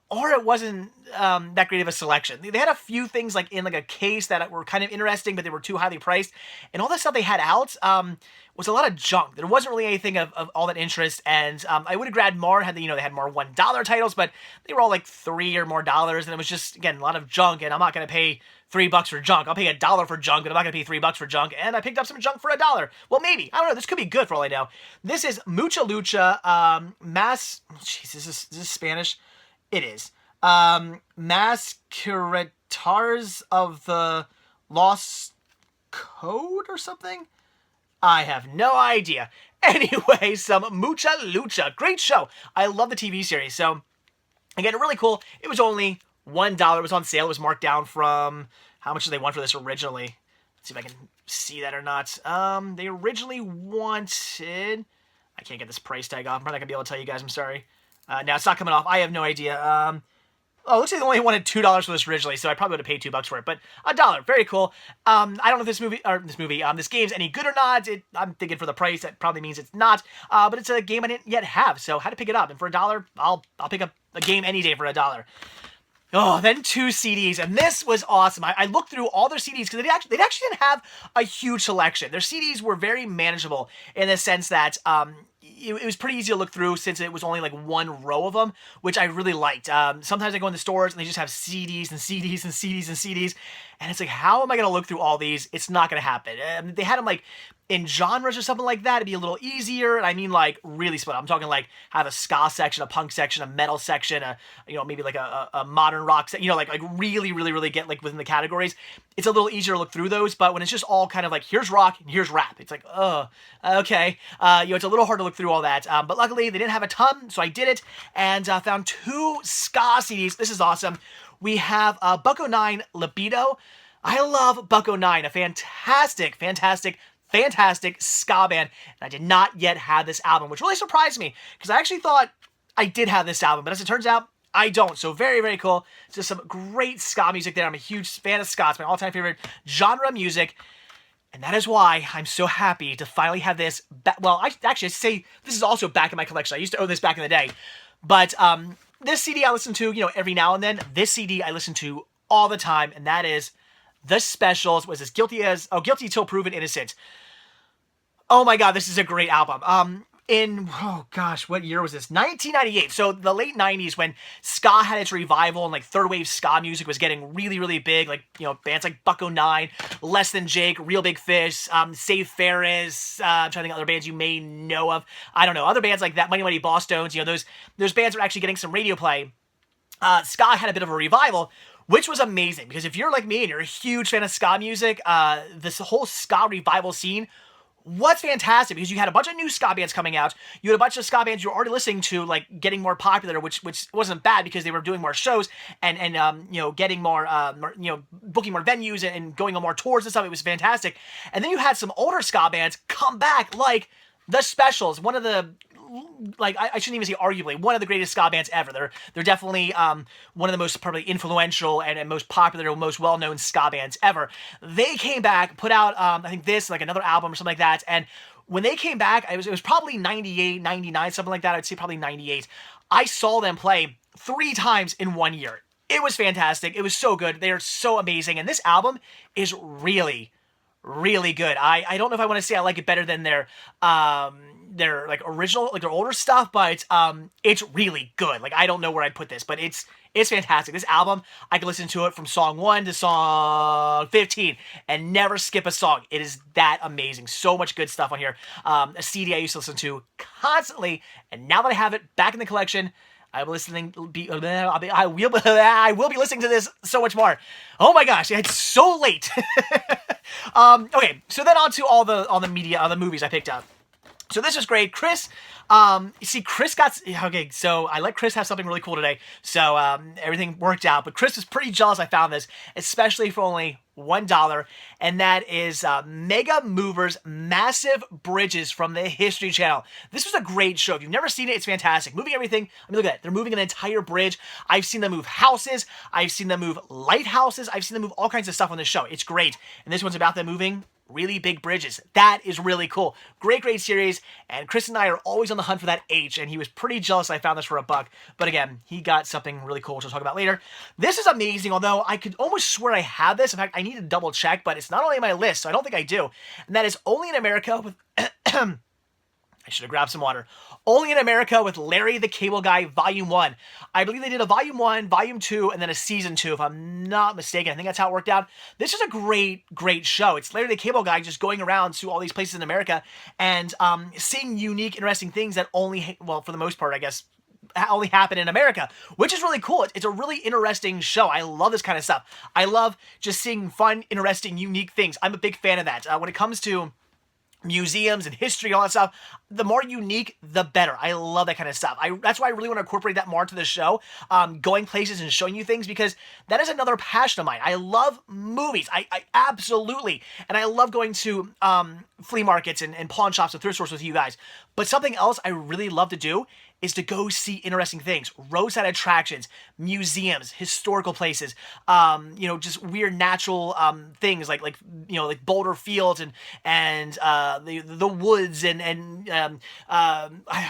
Speaker 1: or it wasn't that great of a selection. They had a few things like in like a case that were kind of interesting, but they were too highly priced. And all the stuff they had out was a lot of junk. There wasn't really anything of all that interest. And I would have grabbed more had they, they had more $1 titles, but they were all like $3 or more, and it was just, again, a lot of junk. And I'm not going to pay $3 for junk. I'll pay $1 for junk, but I'm not going to pay $3 for junk. And I picked up some junk for $1. Well, maybe. I don't know. This could be good for all I know. This is Mucha Lucha Jeez, is this Spanish? It is. Masqueratars of the Lost Code or something? I have no idea. Anyway, some Mucha Lucha. Great show. I love the TV series. So, again, really cool. It was only $1. It was on sale. It was marked down from, how much did they want for this originally? Let's see if I can see that or not. They originally wanted, I can't get this price tag off. I'm probably not going to be able to tell you guys. I'm sorry. Now it's not coming off. I have no idea. Looks like they only wanted $2 for this originally, so I probably would have paid $2 for it. But $1, very cool. I don't know if this game's any good or not. I'm thinking for the price, that probably means it's not. But it's a game I didn't yet have, so had to pick it up. And for $1, I'll pick up a game any day for $1. Oh, then 2 CDs, and this was awesome. I looked through all their CDs because they actually didn't have a huge selection. Their CDs were very manageable in the sense that it was pretty easy to look through since it was only like one row of them, which I really liked. Sometimes I go in the stores and they just have CDs and CDs and CDs and CDs, and it's like, how am I going to look through all these? It's not going to happen. They had them like in genres or something like that. It'd be a little easier, and I mean like really split. I'm talking like have a ska section, a punk section, a metal section, maybe like a modern rock section, like really get like within the categories. It's a little easier to look through those, but when it's just all kind of like, here's rock and here's rap, it's like, okay. It's a little hard to look through all that, but luckily they didn't have a ton, so I did it, and found 2 ska CDs. This is awesome. We have Bucko 9 Libido. I love Bucko 9, a fantastic ska band, and I did not yet have this album, which really surprised me, because I actually thought I did have this album, but as it turns out, I don't. So very, very cool. It's just some great ska music there. I'm a huge fan of ska. It's my all-time favorite genre of music, and that is why I'm so happy to finally have this I say this is also back in my collection. I used to own this back in the day, but this CD I listen to, every now and then. This CD I listen to all the time, and that is The Specials. Was this Guilty Till Proven Innocent? Oh my God, this is a great album. What year was this? 1998. So the late 90s, when ska had its revival and like third wave ska music was getting really, really big. Like, bands like Bucko 9, Less Than Jake, Real Big Fish, Save Ferris. I'm trying to think of other bands you may know of. I don't know. Other bands like that, Mighty Mighty Boss Stones. Those bands are actually getting some radio play. Ska had a bit of a revival, which was amazing, because if you're like me and you're a huge fan of ska music, this whole ska revival scene was fantastic, because you had a bunch of new ska bands coming out. You had a bunch of ska bands you were already listening to, like, getting more popular, which wasn't bad, because they were doing more shows and getting more, booking more venues and going on more tours and stuff. It was fantastic. And then you had some older ska bands come back, like The Specials, one of the, I shouldn't even say arguably, one of the greatest ska bands ever. They're definitely one of the most probably influential and most popular, most well-known ska bands ever. They came back, put out, I think this, like another album or something like that, and when they came back, it was probably 98, 99, something like that. I'd say probably 98. I saw them play 3 times in 1 year. It was fantastic. It was so good. They are so amazing, and this album is really, really good. I don't know if I want to say I like it better than their like original, like their older stuff, but it's really good. Like, I don't know where I'd put this, but it's fantastic. This album, I can listen to it from song 1 to song 15 and never skip a song. It is that amazing. So much good stuff on here. A CD I used to listen to constantly, and now that I have it back in the collection, I will be listening to this so much more. Oh my gosh, it's so late. Okay, so then on to all the media, all the movies I picked up. So this is great. Chris, Chris got, okay, so I let Chris have something really cool today, so everything worked out, but Chris was pretty jealous I found this, especially for only $1, and that is Mega Movers Massive Bridges from the History Channel. This was a great show. If you've never seen it, it's fantastic. Moving everything, I mean, look at that. They're moving an entire bridge. I've seen them move houses. I've seen them move lighthouses. I've seen them move all kinds of stuff on this show. It's great. And this one's about them moving really big bridges. That is really cool. Great, great series. And Chris and I are always on the hunt for that H, and he was pretty jealous I found this for $1. But again, he got something really cool, which we'll talk about later. This is amazing, although I could almost swear I have this. In fact, I need to double check, but it's not only on my list, so I don't think I do. And that is Only in America with... I should have grabbed some water. Only in America with Larry the Cable Guy, Volume 1. I believe they did a Volume 1, Volume 2, and then a Season 2, if I'm not mistaken. I think that's how it worked out. This is a great, great show. It's Larry the Cable Guy just going around to all these places in America and seeing unique, interesting things that only, well, for the most part, I guess, only happen in America, which is really cool. It's a really interesting show. I love this kind of stuff. I love just seeing fun, interesting, unique things. I'm a big fan of that. When it comes to museums and history, all that stuff, the more unique, the better. I love that kind of stuff. That's why I really want to incorporate that more into the show, going places and showing you things, because that is another passion of mine. I love movies. I absolutely, and I love going to flea markets and pawn shops and thrift stores with you guys. But something else I really love to do is to go see interesting things, roadside attractions, museums, historical places, just weird natural things like Boulder Fields and the woods and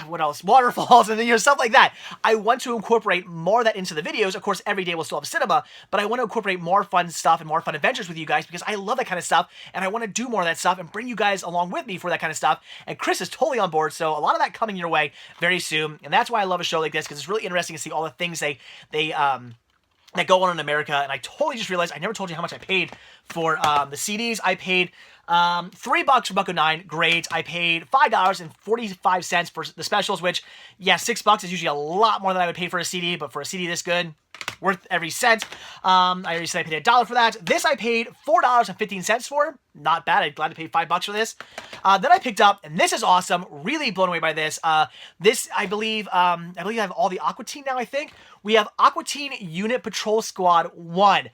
Speaker 1: what else, waterfalls and stuff like that. I want to incorporate more of that into the videos. Of course, every day we'll still have cinema, but I want to incorporate more fun stuff and more fun adventures with you guys because I love that kind of stuff and I want to do more of that stuff and bring you guys along with me for that kind of stuff. And Chris is totally on board, so a lot of that coming your way very soon. And that's why I love a show like this, because it's really interesting to see all the things that go on in America. And I totally just realized I never told you how much I paid for the CDs. I paid $3 for $1.09. Great. I paid $5.45 for the specials, which, yeah, $6 is usually a lot more than I would pay for a CD, but for a CD this good, worth every cent. I already said I paid $1 for that. This I paid $4.15 for. Not bad. I'm glad to pay $5 for this. Then I picked up, and this is awesome. Really blown away by this. This, I believe I have all the Aqua Teen now, I think. We have Aqua Teen Unit Patrol Squad 1.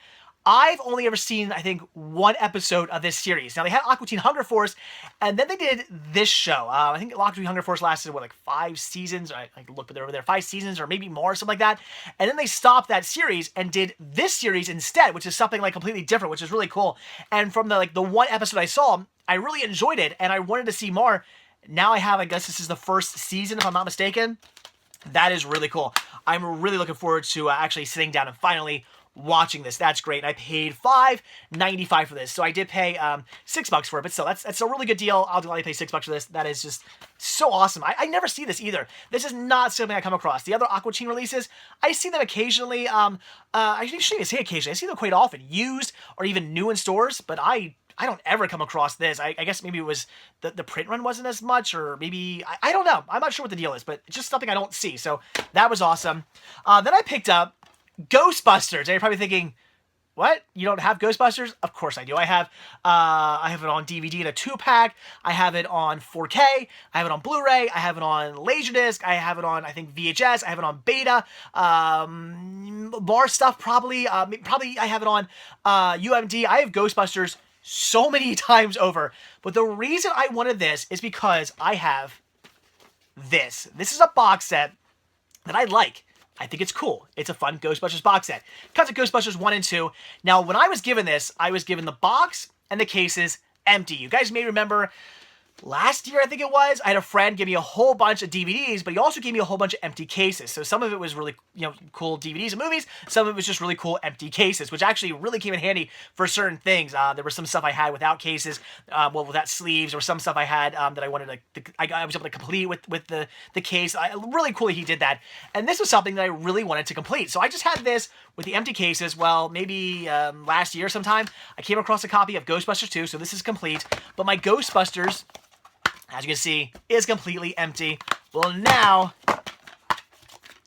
Speaker 1: I've only ever seen, I think, one episode of this series. Now, they had Aqua Teen Hunger Force, and then they did this show. I think Aqua Teen Hunger Force lasted, 5 seasons? I looked over there, 5 seasons or maybe more, something like that. And then they stopped that series and did this series instead, which is something completely different, which is really cool. And from the one episode I saw, I really enjoyed it, and I wanted to see more. Now I have, I guess this is the first season, if I'm not mistaken. That is really cool. I'm really looking forward to actually sitting down and finally watching this. That's great. I paid $5.95 for this, so I did pay $6 for it, but still, that's a really good deal. I'll gladly pay $6 for this. That is just so awesome. I never see this either. This is not something I come across. The other Aqua Teen releases, I see them occasionally. I shouldn't even say occasionally. I see them quite often, used or even new in stores, but I don't ever come across this. I guess maybe it was the print run wasn't as much, or maybe, I don't know. I'm not sure what the deal is, but it's just something I don't see, so that was awesome. Then I picked up Ghostbusters. And you're probably thinking, what? You don't have Ghostbusters? Of course I do. I have it on DVD in a 2-pack. I have it on 4K. I have it on Blu-ray. I have it on Laserdisc. I have it on, I think, VHS. I have it on Beta. More stuff probably. Probably I have it on UMD. I have Ghostbusters so many times over. But the reason I wanted this is because I have this. This is a box set that I like. I think it's cool. It's a fun Ghostbusters box set. Comes with Ghostbusters 1 and 2. Now, when I was given this, I was given the box and the cases empty. You guys may remember last year, I think it was, I had a friend give me a whole bunch of DVDs, but he also gave me a whole bunch of empty cases. So some of it was really, cool DVDs and movies. Some of it was just really cool empty cases, which actually really came in handy for certain things. There was some stuff I had without cases, without sleeves, or some stuff I had that I wanted I was able to complete with the case. Really cool that he did that. And this was something that I really wanted to complete. So I just had this with the empty cases. Well, maybe last year sometime, I came across a copy of Ghostbusters 2, so this is complete. But my Ghostbusters, as you can see, is completely empty. Well, now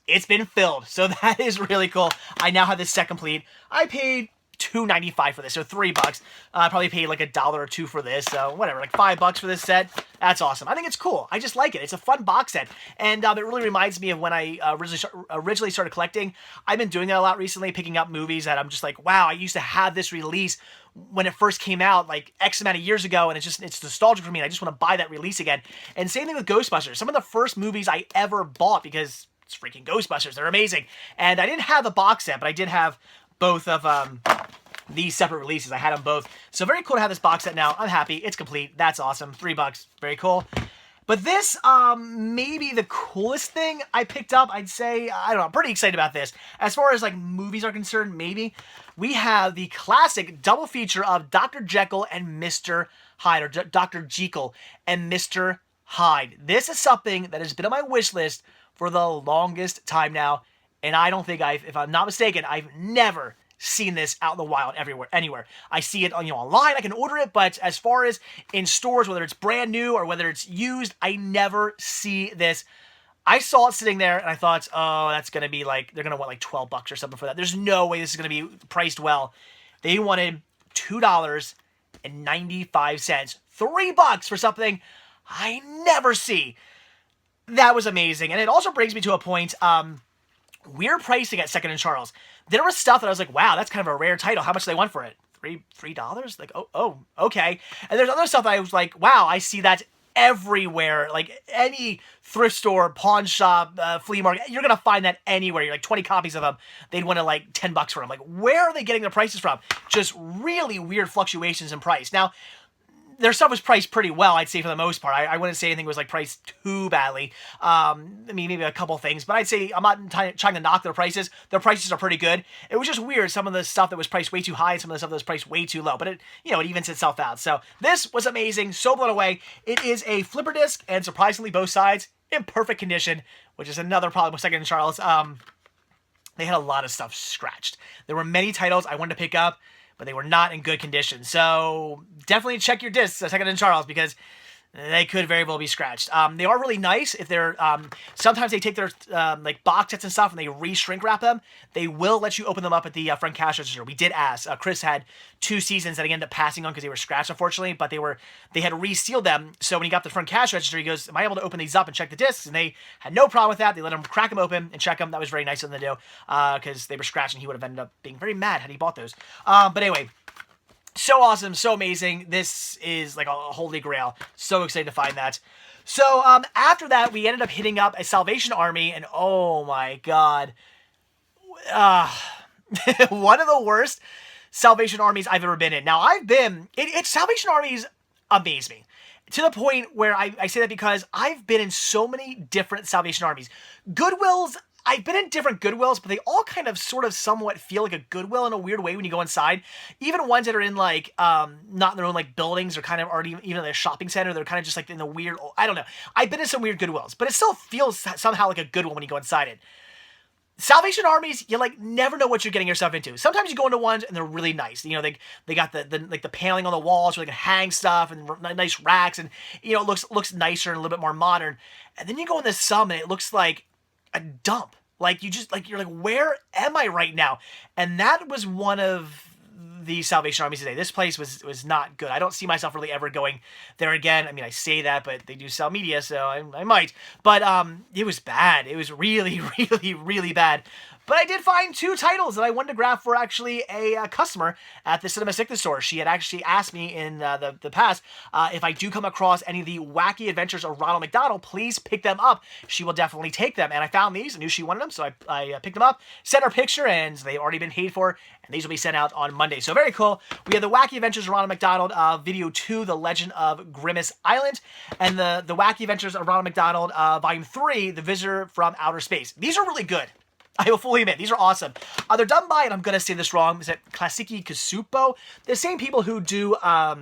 Speaker 1: it's been filled, so that is really cool. I now have this set complete. I paid $2.95 for this, so $3. I probably paid like $1 or $2 for this, so whatever, like $5 for this set. That's awesome. I think it's cool. I just like it. It's a fun box set, and it really reminds me of when I originally started collecting. I've been doing that a lot recently, picking up movies that I'm just like, wow, I used to have this release when it first came out, like X amount of years ago, and it's nostalgic for me, and I just want to buy that release again. And same thing with Ghostbusters. Some of the first movies I ever bought, because it's freaking Ghostbusters. They're amazing. And I didn't have the box set, but I did have both of these separate releases. I had them both. So very cool to have this box set now. I'm happy. It's complete. That's awesome. $3. Very cool. But this, maybe the coolest thing I picked up, I'd say. I don't know, I'm pretty excited about this. As far as, like, movies are concerned, maybe. We have the classic double feature of Dr. Jekyll and Mr. Hyde, or Dr. Jekyll and Mr. Hyde. This is something that has been on my wish list for the longest time now. And I don't think if I'm not mistaken, I've never seen this out in the wild anywhere. I see it on, online, I can order it, but as far as in stores, whether it's brand new or whether it's used, I never see this. I saw it sitting there and I thought, oh, that's going to be like, they're going to want like $12 or something for that. There's no way this is going to be priced well. They wanted $2.95, $3 for something I never see. That was amazing. And it also brings me to a point, weird pricing at Second and Charles. There was stuff that I was like, wow, that's kind of a rare title. How much do they want for it? $3? Like, oh, okay. And there's other stuff that I was like, wow, I see that everywhere. Like any thrift store, pawn shop, flea market, you're going to find that anywhere. You're like 20 copies of them. They'd want to like $10 for them. Like, where are they getting their prices from? Just really weird fluctuations in price. Now, their stuff was priced pretty well, I'd say, for the most part. I wouldn't say anything was, like, priced too badly. I mean, maybe a couple things. But I'd say I'm not trying to knock their prices. Their prices are pretty good. It was just weird, some of the stuff that was priced way too high and some of the stuff that was priced way too low. But it evens itself out. So this was amazing. So blown away. It is a flipper disc, and surprisingly, both sides in perfect condition, which is another problem with Second and Charles. They had a lot of stuff scratched. There were many titles I wanted to pick up, but they were not in good condition. So definitely check your discs at Second and Charles because they could very well be scratched. They are really nice if they're, sometimes they take their, like, box sets and stuff and they re-shrink wrap them. They will let you open them up at the front cash register. We did ask. Chris had 2 seasons that he ended up passing on because they were scratched, unfortunately, but they had resealed them. So when he got the front cash register, he goes, am I able to open these up and check the discs? And they had no problem with that. They let him crack them open and check them. That was very nice of them to do because they were scratched and he would have ended up being very mad had he bought those. But anyway, so awesome, so amazing. This is like a holy grail. So excited to find that. So after that, we ended up hitting up a Salvation Army, and oh my god. One of the worst Salvation Armies I've ever been in. Now, Salvation Armies amaze me. To the point where I say that because I've been in so many different Salvation Armies. Goodwills, I've been in different Goodwills, but they all kind of sort of somewhat feel like a Goodwill in a weird way when you go inside. Even ones that are in like, not in their own like buildings or kind of already even in a shopping center, they're kind of just like in the weird, I don't know. I've been in some weird Goodwills, but it still feels somehow like a Goodwill when you go inside it. Salvation Armies, you like never know what you're getting yourself into. Sometimes you go into ones and they're really nice. They got the like the paneling on the walls where they can hang stuff and nice racks and it looks nicer and a little bit more modern. And then you go into some and it looks like a dump. Like you're like, where am I right now? And that was one of the Salvation Armies today. This place was not good. I don't see myself really ever going there again. I mean, I say that, but they do sell media, so I might. But it was bad. It was really, really, really bad. But I did find 2 titles that I wanted to grab for actually a customer at the Cinema Sickness store. She had actually asked me in the past if I do come across any of the Wacky Adventures of Ronald McDonald, please pick them up. She will definitely take them. And I found these. I knew she wanted them, so I picked them up, sent her a picture, and they've already been paid for. And these will be sent out on Monday. So very cool. We have the Wacky Adventures of Ronald McDonald, Video 2, The Legend of Grimace Island, and the Wacky Adventures of Ronald McDonald, Volume 3, The Visitor from Outer Space. These are really good. I will fully admit, these are awesome. They're done by, and I'm going to say this wrong, is it Klasiki Kasupo? The same people who do, I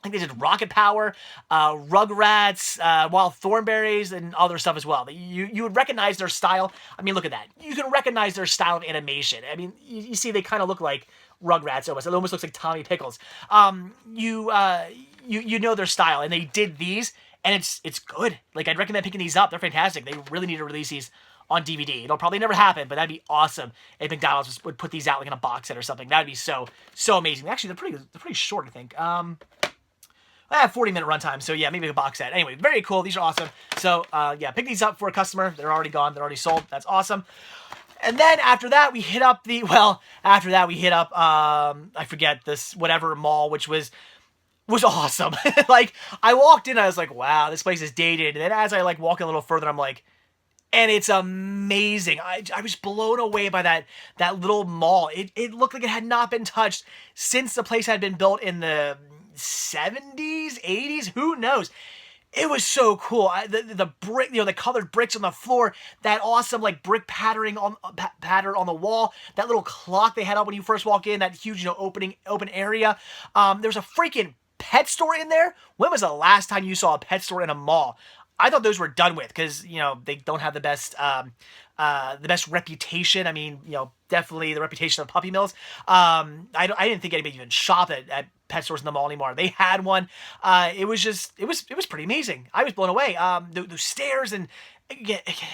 Speaker 1: think they did Rocket Power, Rugrats, Wild Thornberries, and other stuff as well. You would recognize their style. I mean, look at that. You can recognize their style of animation. I mean, you see they kind of look like Rugrats almost. It almost looks like Tommy Pickles. You know their style, and they did these, and it's good. Like, I'd recommend picking these up. They're fantastic. They really need to release these on DVD. It'll probably never happen, but that'd be awesome if McDonald's would put these out like in a box set or something. That'd be so amazing. Actually, they're pretty short, I think. I have 40-minute runtime, so yeah, maybe a box set. Anyway, very cool. These are awesome. So yeah, pick these up for a customer. They're already gone. They're already sold. That's awesome. And then after that, we hit up I forget this whatever mall, which was awesome. Like, I walked in, I was like, wow, this place is dated. And then as I like walk a little further, I'm like, and it's amazing. I was blown away by that little mall. It looked like it had not been touched since the place had been built in the 70s, 80s, who knows. It was so cool. The brick, the colored bricks on the floor, that awesome like brick pattern on the wall, that little clock they had up when you first walk in, that huge open area. There's a freaking pet store in there. When was the last time you saw a pet store in a mall? I thought those were done with because, they don't have the best reputation. I mean, definitely the reputation of puppy mills. I didn't think anybody even shop at pet stores in the mall anymore. They had one. It was pretty amazing. I was blown away. The stairs and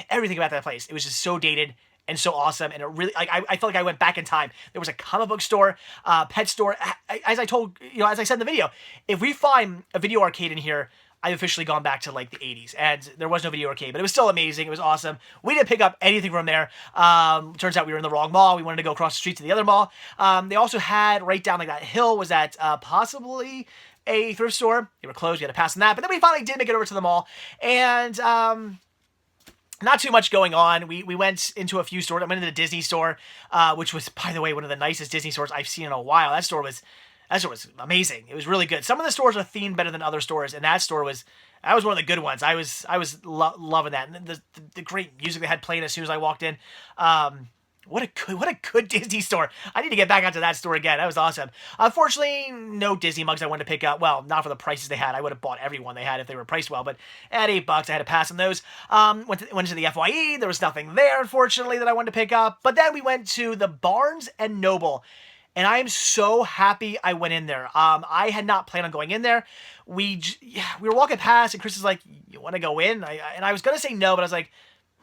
Speaker 1: everything about that place. It was just so dated and so awesome. And it really, I felt like I went back in time. There was a comic book store, pet store. As I said in the video, if we find a video arcade in here, I've officially gone back to like the 80s, and there was no video arcade, but it was still amazing. It was awesome. We didn't pick up anything from there. Turns out we were in the wrong mall. We wanted to go across the street to the other mall. They also had right down like that hill was at possibly a thrift store. They were closed. We had to pass on that, but then we finally did make it over to the mall, and not too much going on. We went into a few stores. I went into the Disney store, which was, by the way, one of the nicest Disney stores I've seen in a while. That store was amazing. It was really good. Some of the stores are themed better than other stores, and that was one of the good ones. I was loving that. And the great music they had playing as soon as I walked in. What a good Disney store. I need to get back out to that store again. That was awesome. Unfortunately, no Disney mugs I wanted to pick up. Well, not for the prices they had. I would have bought every one they had if they were priced well, but at $8, I had to pass on those. Went to the FYE. There was nothing there, unfortunately, that I wanted to pick up. But then we went to the Barnes & Noble. And I am so happy I went in there. I had not planned on going in there. We were walking past, and Chris is like, "You want to go in?" And I was gonna say no, but I was like,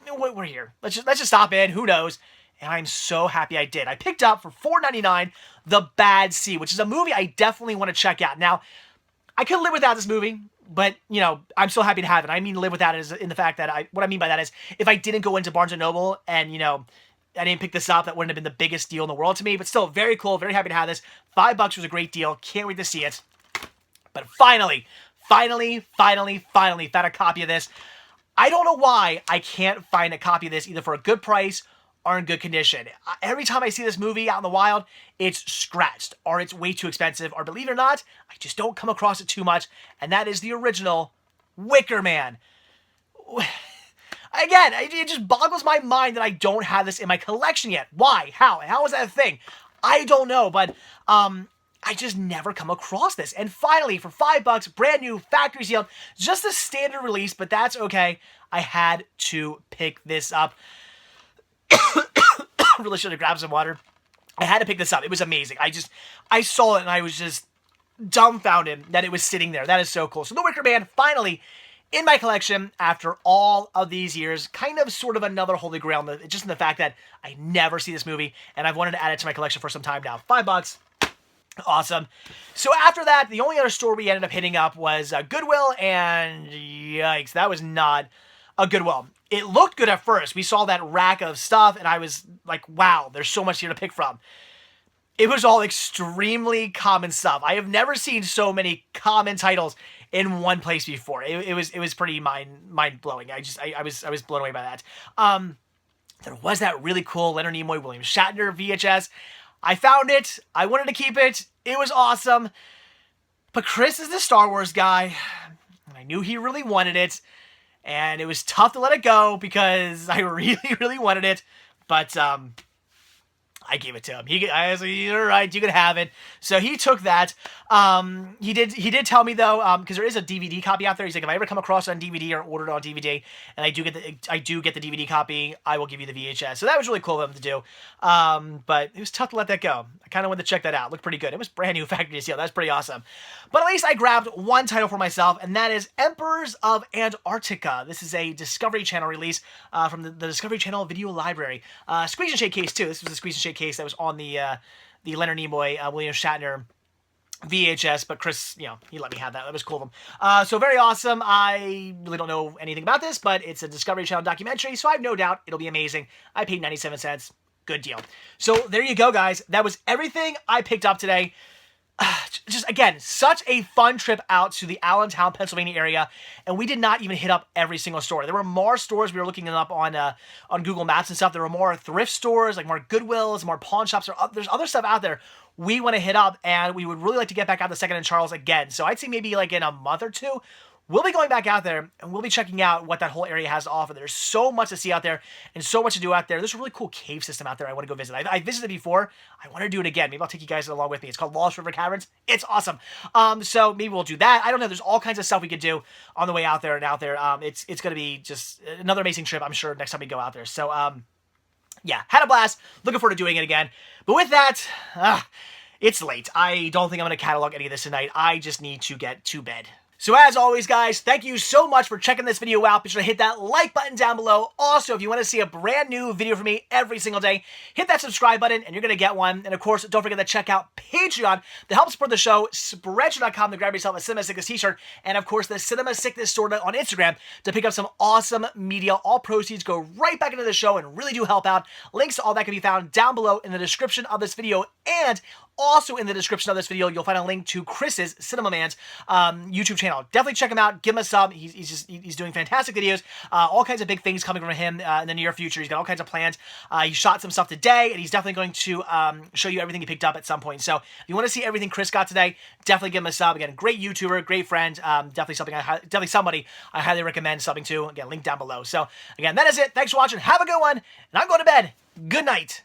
Speaker 1: "We're here. Let's just stop in. Who knows?" And I'm so happy I did. I picked up for $4.99 The Bad Seed, which is a movie I definitely want to check out. Now, I could live without this movie, but I'm so happy to have it. I mean, live without it is in the fact that what I mean by that is if I didn't go into Barnes & Noble and I didn't pick this up, that wouldn't have been the biggest deal in the world to me, but still very cool, very happy to have this. $5 was a great deal. Can't wait to see it. But finally found a copy of this. I don't know why I can't find a copy of this either for a good price or in good condition. Every time I see this movie out in the wild, it's scratched or it's way too expensive, or believe it or not, I just don't come across it too much, and that is the original Wicker Man. Again, it just boggles my mind that I don't have this in my collection yet. Why? How? How is that a thing? I don't know, but I just never come across this. And finally, for $5, brand new, factory sealed, just a standard release, but that's okay. I had to pick this up. Really should have grabbed some water. I had to pick this up. It was amazing. I saw it and I was just dumbfounded that it was sitting there. That is so cool. So The Wicker Man, finally in my collection after all of these years. Kind of sort of another holy grail, just in the fact that I never see this movie and I've wanted to add it to my collection for some time now. $5. Awesome. So after that, the only other store we ended up hitting up was Goodwill, and yikes, that was not a Goodwill. It looked good at first. We saw that rack of stuff and I was like, wow, there's so much here to pick from. It was all extremely common stuff. I have never seen so many common titles in one place before. It was pretty mind blowing. I was blown away by that. There was that really cool Leonard Nimoy, William Shatner VHS. I found it. I wanted to keep it. It was awesome. But Chris is the Star Wars guy, and I knew he really wanted it, and it was tough to let it go because I really, really wanted it. But I gave it to him. I was like, "You're right, you can have it." So he took that. He did tell me though, because there is a DVD copy out there. He's like, if I ever come across it on DVD or order it on DVD, and I do get the DVD copy, I will give you the VHS. So that was really cool of him to do. But it was tough to let that go. I kind of wanted to check that out. It looked pretty good. It was brand new factory seal. That's pretty awesome. But at least I grabbed one title for myself, and that is Emperors of Antarctica. This is a Discovery Channel release from the Discovery Channel video library. Squeeze and Shake case too. This was a Squeeze and Shake case that was on the Leonard Nimoy, William Shatner VHS, but Chris, he let me have that. That was cool of him. So very awesome. I really don't know anything about this, but it's a Discovery Channel documentary, so I have no doubt it'll be amazing. I paid 97 cents. Good deal. So there you go, guys. That was everything I picked up today. just again, such a fun trip out to the Allentown, Pennsylvania area, and we did not even hit up every single store. There were more stores we were looking up on Google Maps and stuff. There were more thrift stores, like more Goodwills, more pawn shops. There's other stuff out there we want to hit up, and we would really like to get back out to Second and Charles again. So I'd say maybe like in a month or two, we'll be going back out there and we'll be checking out what that whole area has to offer. There's so much to see out there and so much to do out there. There's a really cool cave system out there I want to go visit. I visited before. I want to do it again. Maybe I'll take you guys along with me. It's called Lost River Caverns. It's awesome. So maybe we'll do that. I don't know. There's all kinds of stuff we could do on the way out there and out there. It's going to be just another amazing trip, I'm sure, next time we go out there. So, yeah, had a blast. Looking forward to doing it again. But with that, it's late. I don't think I'm going to catalog any of this tonight. I just need to get to bed. So as always, guys, thank you so much for checking this video out. Be sure to hit that like button down below. Also, if you want to see a brand new video from me every single day, hit that subscribe button and you're going to get one. And of course, don't forget to check out Patreon to help support the show, Spreadshirt.com to grab yourself a Cinema Sickness t-shirt, and of course, the Cinema Sickness store on Instagram to pick up some awesome media. All proceeds go right back into the show and really do help out. Links to all that can be found down below in the description of this video, and also in the description of this video, you'll find a link to Chris's, Cinema Man's, YouTube channel. Definitely check him out. Give him a sub. He's doing fantastic videos. All kinds of big things coming from him in the near future. He's got all kinds of plans. He shot some stuff today, and he's definitely going to show you everything he picked up at some point. So if you want to see everything Chris got today, definitely give him a sub. Again, great YouTuber, great friend. Definitely somebody I highly recommend subbing to. Again, link down below. So again, that is it. Thanks for watching. Have a good one, and I'm going to bed. Good night.